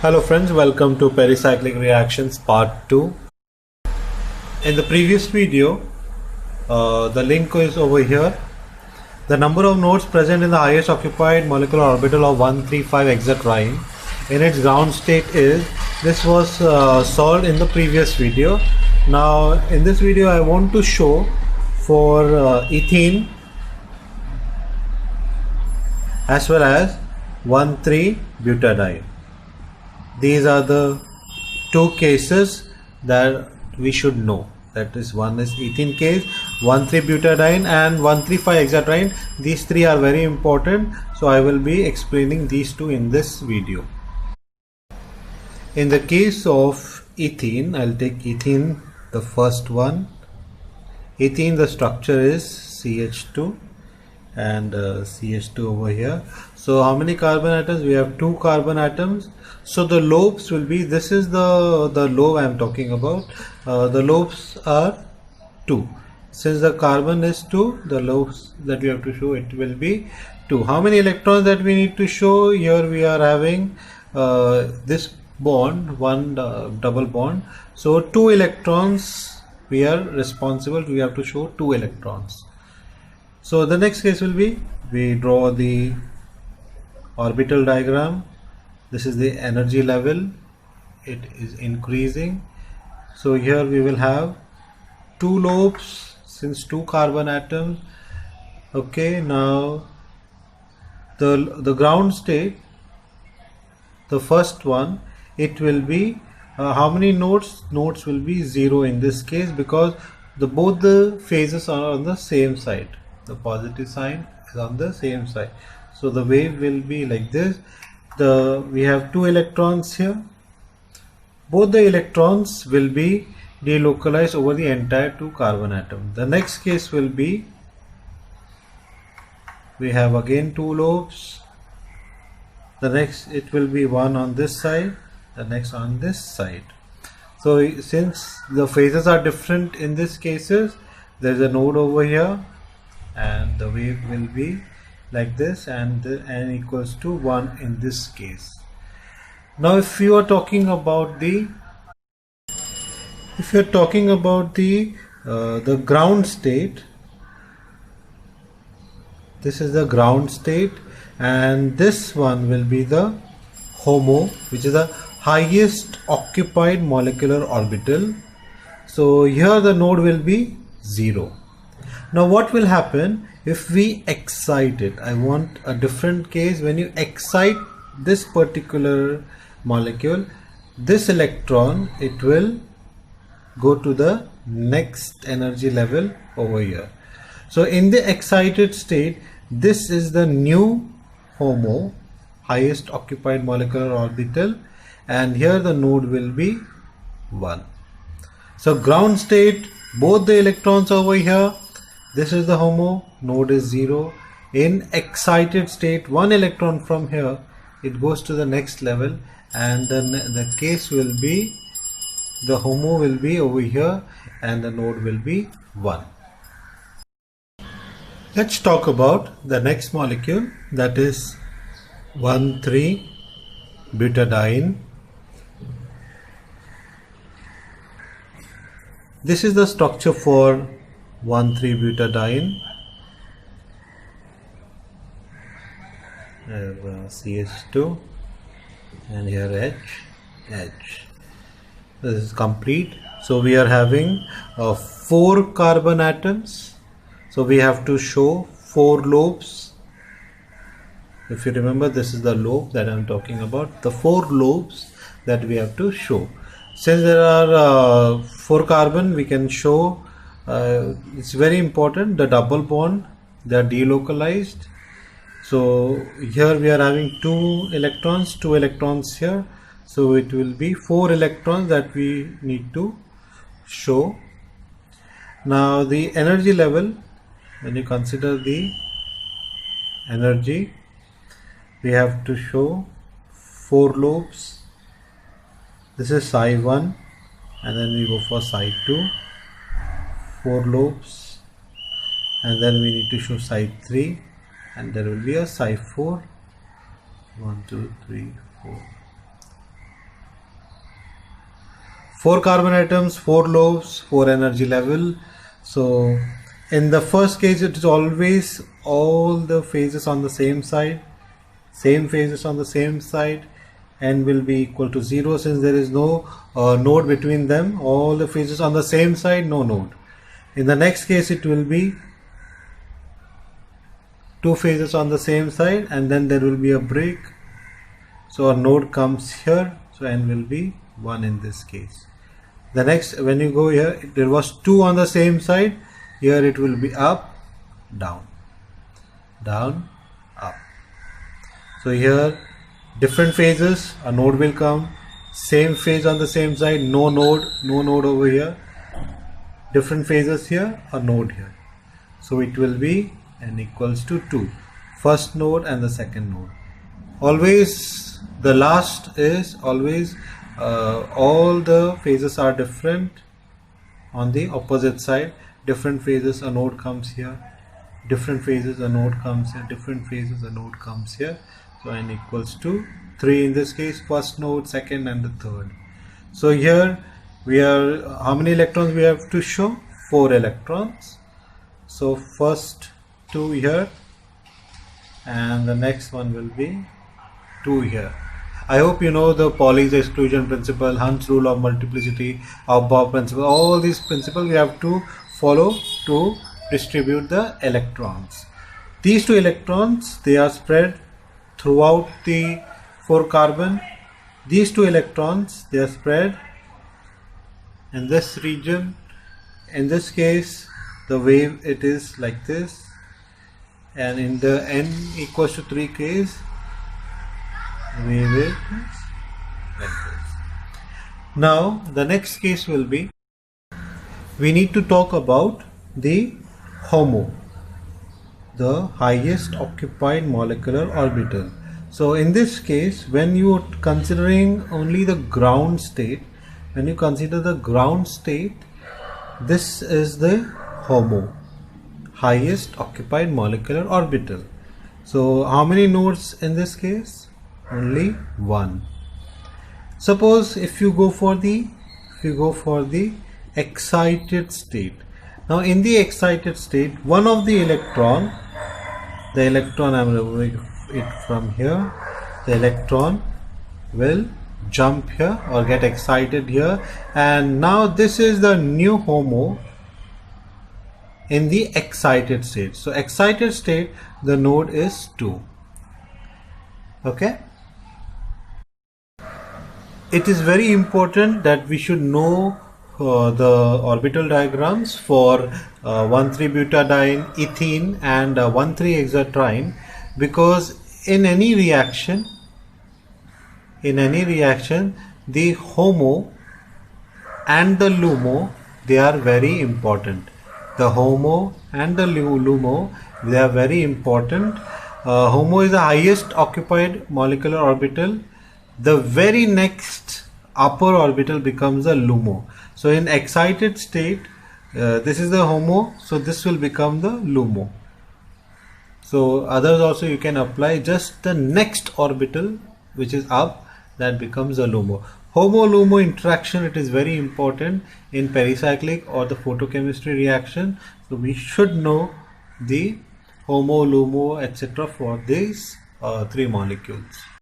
Hello friends, welcome to Pericyclic Reactions Part 2. In the previous video, the link is over here. The number of nodes present in the highest occupied molecular orbital of 135 hexatrine in its ground state is, this was solved in the previous video. Now in this video I want to show for ethene as well as 1,3-butadiene. These are the two cases that we should know. That is, one is ethene case, 1,3-butadiene and 1,35-hexatriene. These three are very important, so I will be explaining these two in this video. In the case of ethene, I'll take ethene, the first one. Ethene, the structure is CH2 and CH2 over here. So how many carbon atoms? We have 2 carbon atoms. So the lobes will be, this is the lobe I am talking about. The lobes are 2. Since the carbon is 2, the lobes that we have to show, it will be 2. How many electrons that we need to show? Here we are having this bond, one double bond. So 2 electrons we are responsible. We have to show 2 electrons. So the next case will be, we draw the orbital diagram. This is the energy level, it is increasing. So here we will have 2 lobes since 2 carbon atoms. Okay, now the ground state, the first one, it will be how many nodes? Nodes will be 0 in this case, because both the phases are on the same side. The positive sign is on the same side. So the wave will be like this. We have 2 electrons here. Both the electrons will be delocalized over the entire 2 carbon atom. The next case will be, we have again 2 lobes. The next, it will be one on this side, the next on this side. So since the phases are different in these cases, there is a node over here and the wave will be like this, and the n equals to 1 in this case. Now if you are talking about the ground state, this is the ground state, and this one will be the HOMO, which is the highest occupied molecular orbital. So here the node will be 0. Now what will happen if we excite it? I want a different case. When you excite this particular molecule, this electron, it will go to the next energy level over here. So in the excited state, this is the new HOMO, highest occupied molecular orbital, and here the node will be 1. So ground state, both the electrons over here, this is the HOMO, node is 0. In excited state, 1 electron from here, it goes to the next level, and then the case will be, the HOMO will be over here and the node will be 1. Let's talk about the next molecule, that is 1,3-butadiene. This is the structure for 1,3-butadiene. I have CH2 and here H. This is complete. So we are having 4 carbon atoms. So we have to show 4 lobes. If you remember, this is the lobe that I am talking about. The 4 lobes that we have to show. Since there are 4 carbon, we can show, it's very important, the double bond, they are delocalized. So here we are having 2 electrons here. So it will be 4 electrons that we need to show. Now the energy level, when you consider the energy, we have to show 4 lobes. This is psi 1 and then we go for psi 2, 4 lobes, and then we need to show psi 3, and there will be a psi 4, 1 2 3 4. 4 carbon atoms, 4 lobes, 4 energy level. So in the first case it is always all the phases on the same side, same phases on the same side, n will be equal to 0 since there is no node between them. All the phases on the same side, no node. In the next case it will be 2 phases on the same side and then there will be a break. So a node comes here, so n will be 1 in this case. The next, when you go here, there was 2 on the same side, here it will be up, down, down, up. So here different phases, a node will come, same phase on the same side, no node over here, different phases here, a node here. So it will be n equals to 2, first node and the second node. Always the last is always all the phases are different on the opposite side, different phases, a node comes here, different phases, a node comes here, different phases, a node comes here. So n equals to 3 in this case, first node, second and the third. So here we are, how many electrons we have to show? 4 electrons. So first 2 here and the next one will be 2 here. I hope you know the Pauli's exclusion principle, Hund's rule of multiplicity, Aufbau principle, all these principles we have to follow to distribute the electrons. These 2 electrons, they are spread throughout the 4 carbon. These 2 electrons, they are spread in this region. In this case the wave it is like this, and in the n equals to 3 case wave is like this. Now the next case will be, we need to talk about the HOMO, the highest occupied molecular orbital. So in this case, when you are considering only the ground state, when you consider the ground state, this is the HOMO, highest occupied molecular orbital. So how many nodes in this case? Only 1. Suppose if you go for the excited state. Now in the excited state, one of the electron I'm removing it from here, the electron will jump here or get excited here, and now this is the new HOMO in the excited state. So excited state, the node is 2. Okay. It is very important that we should know the orbital diagrams for 1,3-butadiene, ethene and 1,3-hexatriene, because in any reaction the HOMO and the LUMO, they are very important. The HOMO and the LUMO, they are very important. HOMO is the highest occupied molecular orbital. The very next upper orbital becomes a LUMO. So in excited state, this is the HOMO, so this will become the LUMO. So others also you can apply, just the next orbital which is up, that becomes a LUMO. HOMO-LUMO interaction, it is very important in pericyclic or the photochemistry reaction. So we should know the HOMO, LUMO, etc. for these 3 molecules.